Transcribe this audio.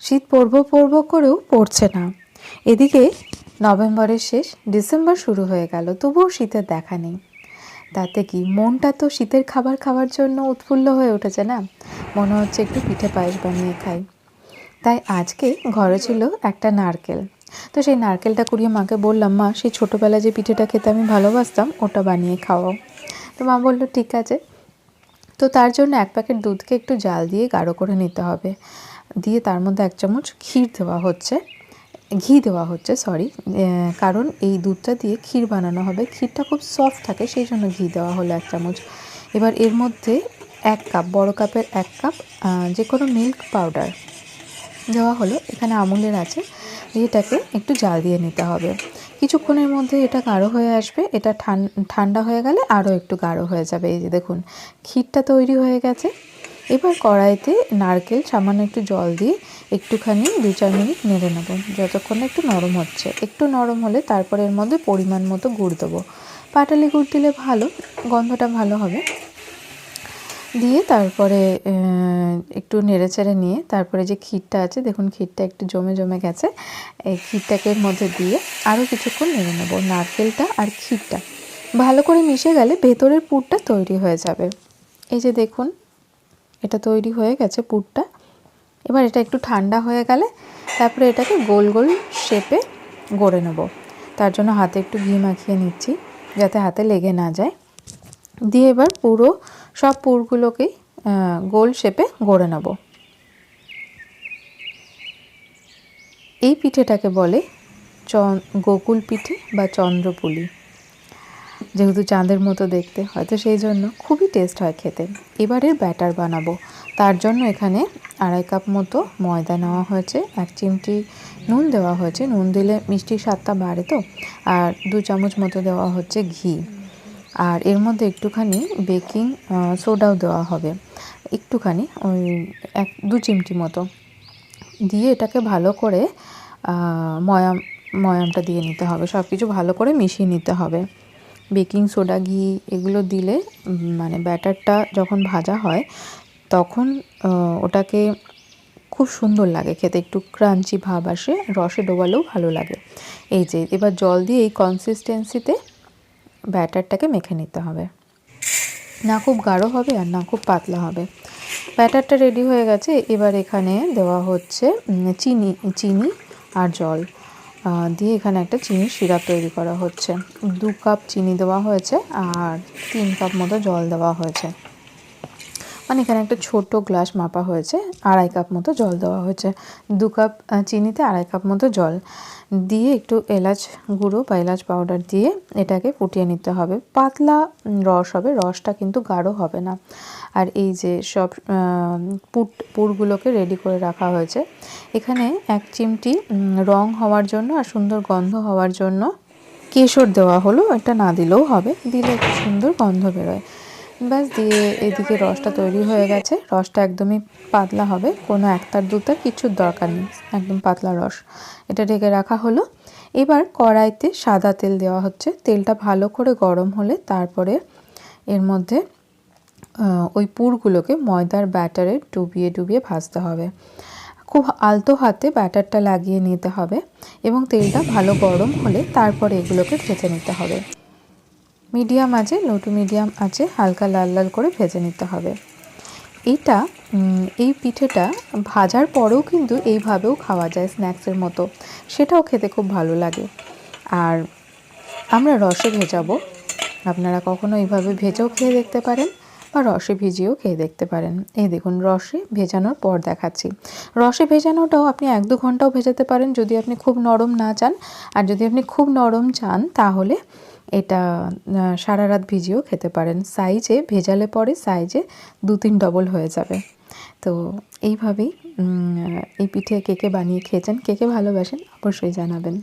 শীত পড়ব করেও পড়ছে না। এদিকে নভেম্বরের শেষ, ডিসেম্বর শুরু হয়ে গেল, তবুও শীতের দেখা নেই। তাতে কি, মনটা তো শীতের খাবার খাওয়ার জন্য উৎফুল্ল হয়ে উঠেছে না। মনে হচ্ছে একটু পিঠে পায়েস বানিয়ে খাই। তাই আজকে ঘরে ছিল একটা নারকেল। তো সেই নারকেলটা কুড়িয়ে মাকে বললাম, মা সেই ছোটোবেলায় যে পিঠেটা খেতে আমি ভালোবাসতাম ওটা বানিয়ে খাওয়াও। তো মা বললো ঠিক আছে। তো তার জন্য 1 প্যাকেট দুধকে একটু জাল দিয়ে গাঢ় করে নিতে হবে। দিয়ে তার মধ্যে 1 চামচ ঘি দেওয়া হচ্ছে সরি, কারণ এই দুধটা দিয়ে ক্ষীর বানানো হবে। ক্ষীরটা খুব সফট থাকে, সেই জন্য ঘি দেওয়া হলো 1 চামচ। এবার এর মধ্যে 1 কাপ, বড় কাপের 1 কাপ যে কোনো মিল্ক পাউডার দেওয়া হলো। এখানে আমুলের আছে। এটাকে একটু জাল দিয়ে নিতে হবে। কিছুক্ষণের মধ্যে এটা গাঢ় হয়ে আসবে। এটা ঠান্ডা হয়ে গেলে আরও একটু গাঢ় হয়ে যাবে। এই যে দেখুন, ক্ষীরটা তৈরি হয়ে গেছে। এবার কড়াইতে নারকেল সামান্য একটু জল দিয়ে একটুখানি 2-4 মিনিট নেড়ে নেব, যতক্ষণ না একটু নরম হচ্ছে। একটু নরম হলে তারপরে এর মধ্যে পরিমাণ মতো গুড় দেবো। পাটালি গুড় দিলে ভালো, গন্ধটা ভালো হবে। দিয়ে তারপরে একটু নেড়েচেড়ে নিয়ে তারপরে যে ক্ষীরটা আছে, দেখুন ক্ষীরটা একটু জমে গেছে। এই ক্ষীরটাকে এর মধ্যে দিয়ে আরও কিছুক্ষণ নেড়ে নেব। নারকেলটা আর ক্ষীরটা ভালো করে মিশে গেলে ভেতরের পুরটা তৈরি হয়ে যাবে। এই যে দেখুন, এটা তৈরি হয়ে গেছে পুরটা। এবার এটা একটু ঠান্ডা হয়ে গেলে তারপরে এটাকে গোল গোল শেপে গড়ে নেব। তার জন্য হাতে একটু ঘি মাখিয়ে নিচ্ছি যাতে হাতে লেগে না যায়। দিয়ে এবার সব পুরগুলোকেই গোল শেপে গড়ে নেব। এই পিঠেটাকে বলে গোকুল পিঠে বা চন্দ্রপুলি। যেহেতু চাঁদের মতো দেখতে, হয়তো সেই জন্য খুবই টেস্ট হয় খেতে। এবারের ব্যাটার বানাবো। তার জন্য এখানে 2.5 কাপ মতো ময়দা নেওয়া হয়েছে, 1 চিমটি নুন দেওয়া হয়েছে। নুন দিলে মিষ্টির স্বাদটা বাড়ে তো। আর 2 চামচ মতো দেওয়া হচ্ছে ঘি। আর এর মধ্যে একটুখানি বেকিং সোডাও দেওয়া হবে, একটুখানি, ওই 1-2 চিমটি মতো দিয়ে এটাকে ভালো করে ময়ামটা দিয়ে নিতে হবে। সব কিছু ভালো করে মিশিয়ে নিতে হবে। বেকিং সোডা, ঘি এগুলো দিলে মানে ব্যাটারটা যখন ভাজা হয় তখন ওটাকে খুব সুন্দর লাগে খেতে, একটু ক্রাঞ্চি ভাব আসে, রসে ডোবালেও ভালো লাগে। এই যে এবার জল দিয়ে এই কনসিস্টেন্সিতে ব্যাটারটাকে মেখে নিতে হবে। না খুব গাঢ় হবে আর না খুব পাতলা হবে। ব্যাটারটা রেডি হয়ে গেছে। এবার এখানে দেওয়া হচ্ছে চিনি আর জল দিয়ে এখানে একটা চিনির সিরাপ তৈরি করা হচ্ছে। 2 কাপ চিনি দেওয়া হয়েছে আর 3 কাপ মতো জল দেওয়া হয়েছে। মানে এখানে একটা ছোট গ্লাস মাপা হয়েছে, 2.5 কাপ মতো জল দেওয়া হয়েছে। 2 কাপ চিনিতে 2.5 কাপ মতো জল দিয়ে একটু এলাচ গুঁড়ো বা এলাচ পাউডার দিয়ে এটাকে ফুটিয়ে নিতে হবে। পাতলা রস হবে, রসটা কিন্তু গাঢ় হবে না। আর এই যে সব পুরগুলোকে রেডি করে রাখা হয়েছে। এখানে 1 চিমটি রং হওয়ার জন্য আর সুন্দর গন্ধ হওয়ার জন্য কেশর দেওয়া হলো। এটা না দিলেও হবে, দিলে একটু সুন্দর গন্ধ বেরোয়। ব্যাস, দিয়ে এদিকে রসটা তৈরি হয়ে গেছে। রসটা একদমই পাতলা হবে, কোনো একতার দুতার কিছুর দরকার নেই, একদম পাতলা রস। এটা ঢেকে রাখা হলো। এবার কড়াইতে সাদা তেল দেওয়া হচ্ছে। তেলটা ভালো করে গরম হলে তারপরে এর মধ্যে ওই পুরগুলোকে ময়দার ব্যাটারে ডুবিয়ে ভাজতে হবে। খুব আলতো হাতে ব্যাটারটা লাগিয়ে নিতে হবে এবং তেলটা ভালো গরম হলে তারপরে এগুলোকে ভেজে নিতে হবে। মিডিয়াম আছে, লো টু মিডিয়াম আছে, হালকা লাল লাল করে ভেজে নিতে হবে। এই পিঠেটা ভাজার পরেও কিন্তু এইভাবেও খাওয়া যায় স্ন্যাক্সের মতো, সেটাও খেতে খুব ভালো লাগে। আর আমরা রসে ভেজাবো, আপনারা কখনো এইভাবে ভেজেও খেয়ে দেখতে পারেন বা রসে ভিজিয়েও খেয়ে দেখতে পারেন। এই দেখুন, রসে ভেজানোর পর দেখাচ্ছি। রসে ভেজানোটাও আপনি 1-2 ঘন্টাও ভেজাতে পারেন যদি আপনি খুব নরম না চান। আর যদি আপনি খুব নরম চান তাহলে এটা সারা রাত ভিজিয়েও খেতে পারেন। সাইজে ভেজালে পরে সাইজে 2-3 ডবল হয়ে যাবে। তো এইভাবেই এই পিঠে কে কে বানিয়ে খেয়েছেন, কে কে ভালোবাসেন অবশ্যই জানাবেন।